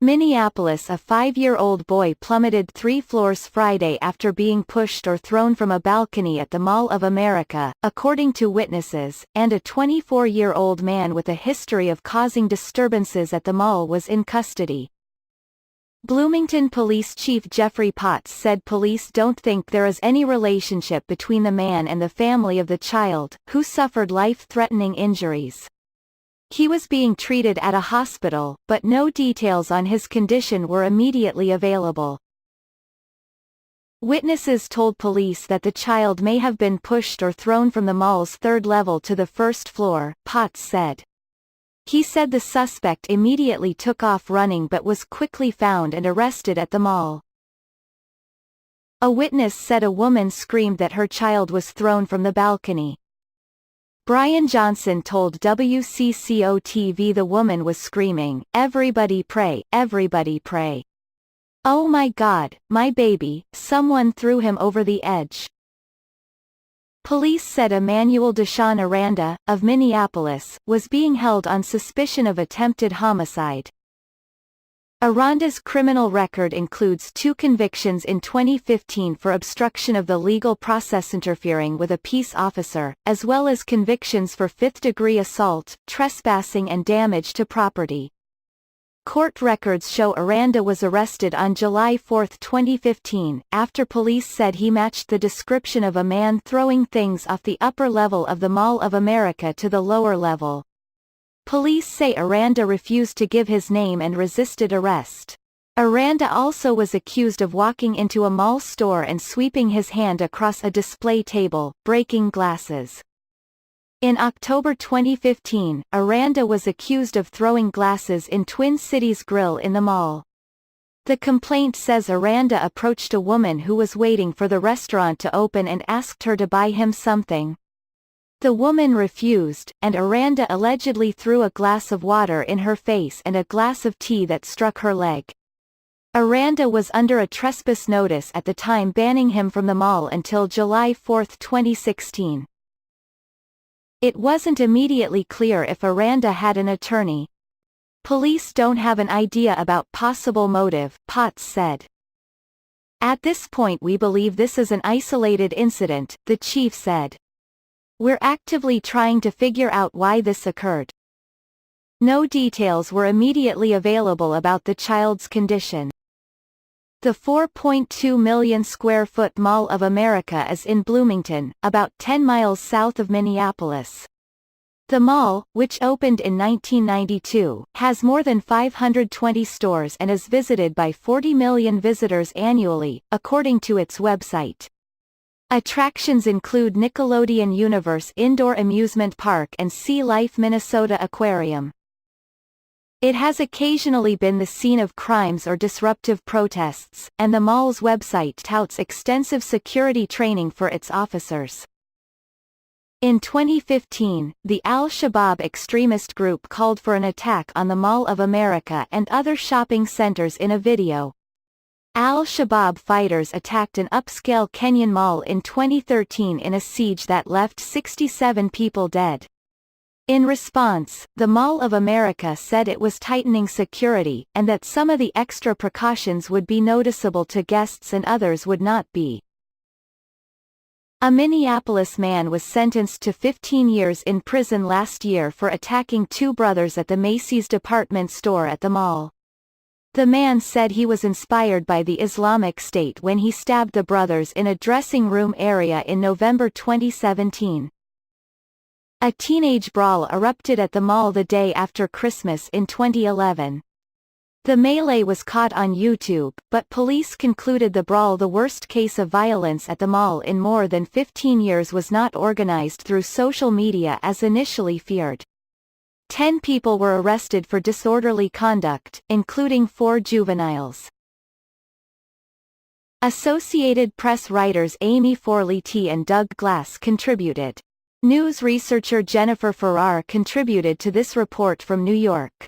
Minneapolis, a 5-year-old boy plummeted 3 floors Friday after being pushed or thrown from a balcony at the Mall of America, according to witnesses, and a 24-year-old man with a history of causing disturbances at the mall was in custody. Bloomington Police Chief Jeffrey Potts said police don't think there is any relationship between the man and the family of the child, who suffered life-threatening injuries. He was being treated at a hospital, but no details on his condition were immediately available. Witnesses told police that the child may have been pushed or thrown from the mall's third level to the first floor, Potts said. He said the suspect immediately took off running but was quickly found and arrested at the mall. A witness said a woman screamed that her child was thrown from the balcony. Brian Johnson told WCCO-TV the woman was screaming, "Everybody pray, everybody pray. Oh my God, my baby, someone threw him over the edge." Police said Emmanuel Deshawn Aranda, of Minneapolis, was being held on suspicion of attempted homicide. Aranda's criminal record includes 2 convictions in 2015 for obstruction of the legal process interfering with a peace officer, as well as convictions for 5th-degree assault, trespassing and damage to property. Court records show Aranda was arrested on July 4, 2015, after police said he matched the description of a man throwing things off the upper level of the Mall of America to the lower level. Police say Aranda refused to give his name and resisted arrest. Aranda also was accused of walking into a mall store and sweeping his hand across a display table, breaking glasses. In October 2015, Aranda was accused of throwing glasses in Twin Cities Grill in the mall. The complaint says Aranda approached a woman who was waiting for the restaurant to open and asked her to buy him something. The woman refused, and Aranda allegedly threw a glass of water in her face and a glass of tea that struck her leg. Aranda was under a trespass notice at the time banning him from the mall until July 4, 2016. It wasn't immediately clear if Aranda had an attorney. Police don't have an idea about possible motive, Potts said. At this point we believe this is an isolated incident, the chief said. We're actively trying to figure out why this occurred. No details were immediately available about the child's condition. The 4.2 million square foot Mall of America is in Bloomington, about 10 miles south of Minneapolis. The mall, which opened in 1992, has more than 520 stores and is visited by 40 million visitors annually, according to its website. Attractions include Nickelodeon Universe Indoor Amusement Park and Sea Life Minnesota Aquarium. It has occasionally been the scene of crimes or disruptive protests, and the mall's website touts extensive security training for its officers. In 2015, the Al-Shabaab extremist group called for an attack on the Mall of America and other shopping centers in a video. Al-Shabaab fighters attacked an upscale Kenyan mall in 2013 in a siege that left 67 people dead. In response, the Mall of America said it was tightening security, and that some of the extra precautions would be noticeable to guests and others would not be. A Minneapolis man was sentenced to 15 years in prison last year for attacking 2 brothers at the Macy's department store at the mall. The man said he was inspired by the Islamic State when he stabbed the brothers in a dressing room area in November 2017. A teenage brawl erupted at the mall the day after Christmas in 2011. The melee was caught on YouTube, but police concluded the brawl, the worst case of violence at the mall in more than 15 years, was not organized through social media as initially feared. 10 people were arrested for disorderly conduct, including 4 juveniles. Associated Press writers Amy Forley and Doug Glass contributed. News researcher Jennifer Farrar contributed to this report from New York.